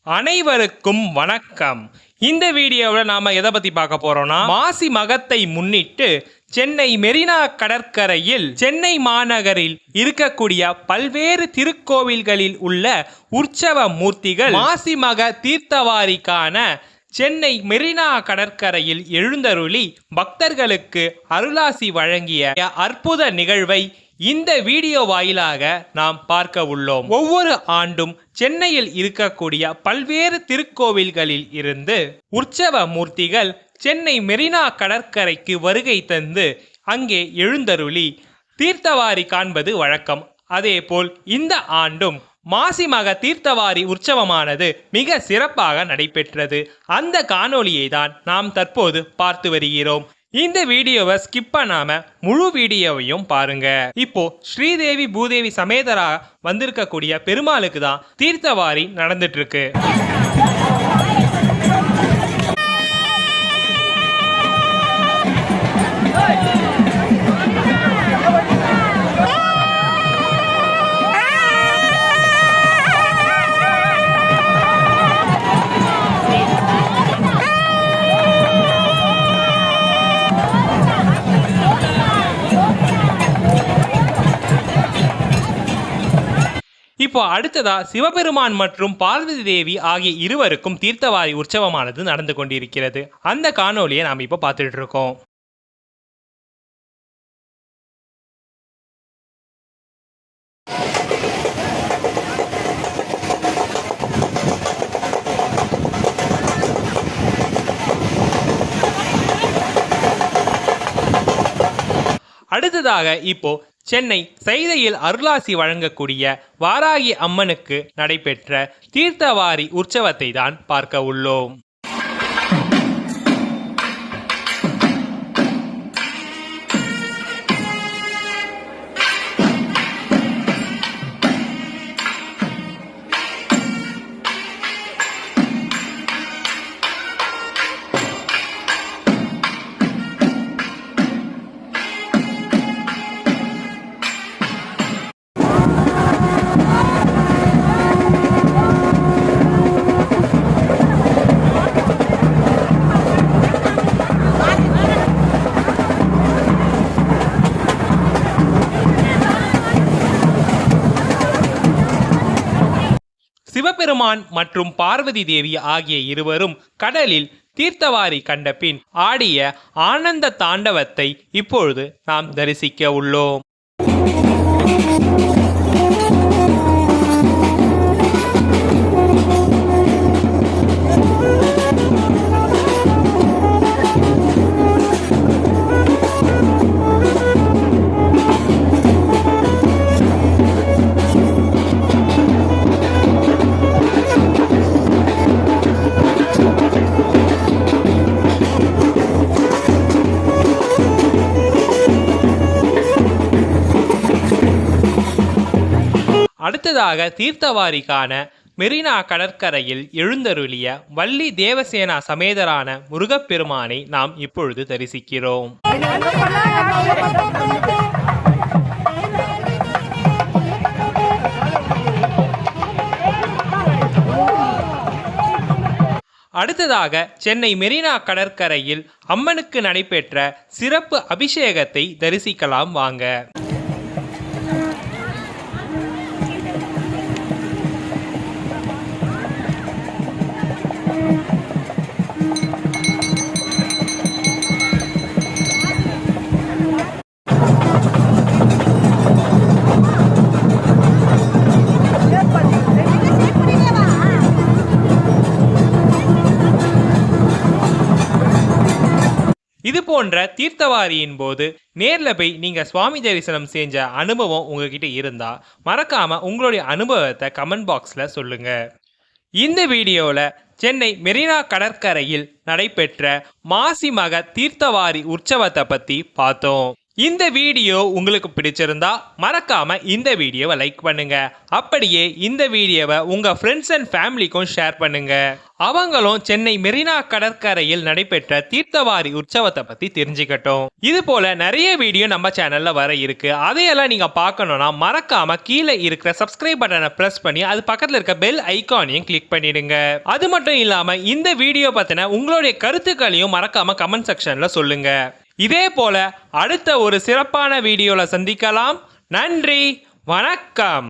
அனைவருக்கும் வணக்கம். இந்த வீடியோவில் நாம எதை பத்தி பார்க்க போறோம்னா, மாசி மகத்தை முன்னிட்டு சென்னை மெரினா கடற்கரையில் சென்னை மாநகரில் இருக்கக்கூடிய பல்வேறு திருக்கோவில்களில் உள்ள உற்சவ மூர்த்திகள் மாசி மக தீர்த்தவாரிக்கான சென்னை மெரினா கடற்கரையில் எழுந்தருளி பக்தர்களுக்கு அருளாசி வழங்கிய அற்புத நிகழ்வை இந்த வீடியோ வாயிலாக நாம் பார்க்க உள்ளோம். ஒவ்வொரு ஆண்டும் சென்னையில் இருக்கக்கூடிய பல்வேறு திருக்கோவில்களில் இருந்து உற்சவ மூர்த்திகள் சென்னை மெரினா கடற்கரைக்கு வருகை தந்து அங்கே எழுந்தருளி தீர்த்தவாரி காண்பது வழக்கம். அதேபோல் இந்த ஆண்டும் மாசி மக தீர்த்தவாரி உற்சவமானது மிக சிறப்பாக நடைபெற்றது. அந்த காணொளியை தான் நாம் தற்போது பார்த்து வருகிறோம். இந்த வீடியோவை ஸ்கிப் பண்ணாம முழு வீடியோவையும் பாருங்க. இப்போ ஸ்ரீதேவி பூதேவி சமேதரா வந்திருக்கக்கூடிய பெருமாளுக்கு தான் தீர்த்தவாரி நடந்துட்டு இருக்கு. இப்போ அடுத்ததா சிவபெருமான் மற்றும் பார்வதி தேவி ஆகிய இருவருக்கும் தீர்த்தவாரி உற்சவமானது நடந்து கொண்டிருக்கிறது. அந்த காணொலியை நாம் இப்போ பார்த்துட்டு இருக்கோம். அடுத்ததாக இப்போ சென்னை சைதையில் அருளாசி வழங்கக்கூடிய வாராகி அம்மனுக்கு நடைபெற்ற தீர்த்தவாரி உற்சவத்தை தான் பார்க்க உள்ளோம். சிவபெருமான் மற்றும் பார்வதி தேவி ஆகிய இருவரும் கடலில் தீர்த்தவாரி கண்ட பின் ஆடிய ஆனந்த தாண்டவத்தை இப்பொழுது நாம் தரிசிக்க உள்ளோம். அடுத்ததாக தீர்த்தவாரிக்கான மெரினா கடற்கரையில் எழுந்தருளிய வள்ளி தேவசேனா சமேதரான முருகப்பெருமானை நாம் இப்பொழுது தரிசிக்கிறோம். அடுத்ததாக சென்னை மெரினா கடற்கரையில் அம்மனுக்கு நடைபெற்ற சிறப்பு அபிஷேகத்தை தரிசிக்கலாம் வாங்க. இது போன்ற தீர்த்தவாரியின் போது நேர்ல போய் நீங்க சுவாமி தரிசனம் செஞ்ச அனுபவம் உங்ககிட்ட இருந்தா மறக்காம உங்களுடைய அனுபவத்தை கமெண்ட் பாக்ஸ்ல சொல்லுங்க. இந்த வீடியோல சென்னை மெரினா கடற்கரையில் நடைபெற்ற மாசி மக தீர்த்தவாரி உற்சவத்தை பத்தி பார்த்தோம். இந்த வீடியோ உங்களுக்கு பிடிச்சிருந்தா மறக்காம இந்த வீடியோவை லைக் பண்ணுங்க. அப்படியே இந்த வீடியோவை உங்க ஃப்ரெண்ட்ஸ் அண்ட் ஃபேமிலிக்கும் ஷேர் பண்ணுங்க. அவங்களும் சென்னை மெரினா கடற்கரையில் நடைபெற்ற தீர்த்தவாரி உற்சவத்தை பத்தி தெரிஞ்சுக்கட்டும். இது போல நிறைய வீடியோ நம்ம சேனல்ல வர இருக்கு. அதையெல்லாம் நீங்க பார்க்கணும்னா மறக்காம கீழே இருக்கிற சப்ஸ்கிரைப் பட்டனை பிரஸ் பண்ணி அது பக்கத்துல இருக்க பெல் ஐகானையும் கிளிக் பண்ணிடுங்க. அது மட்டும் இல்லாம இந்த வீடியோ பத்தின உங்களுடைய கருத்துக்களையும் மறக்காம கமெண்ட் செக்ஷன்ல சொல்லுங்க. இதே போல அடுத்த ஒரு சிறப்பான வீடியோல சந்திக்கலாம். நன்றி, வணக்கம்.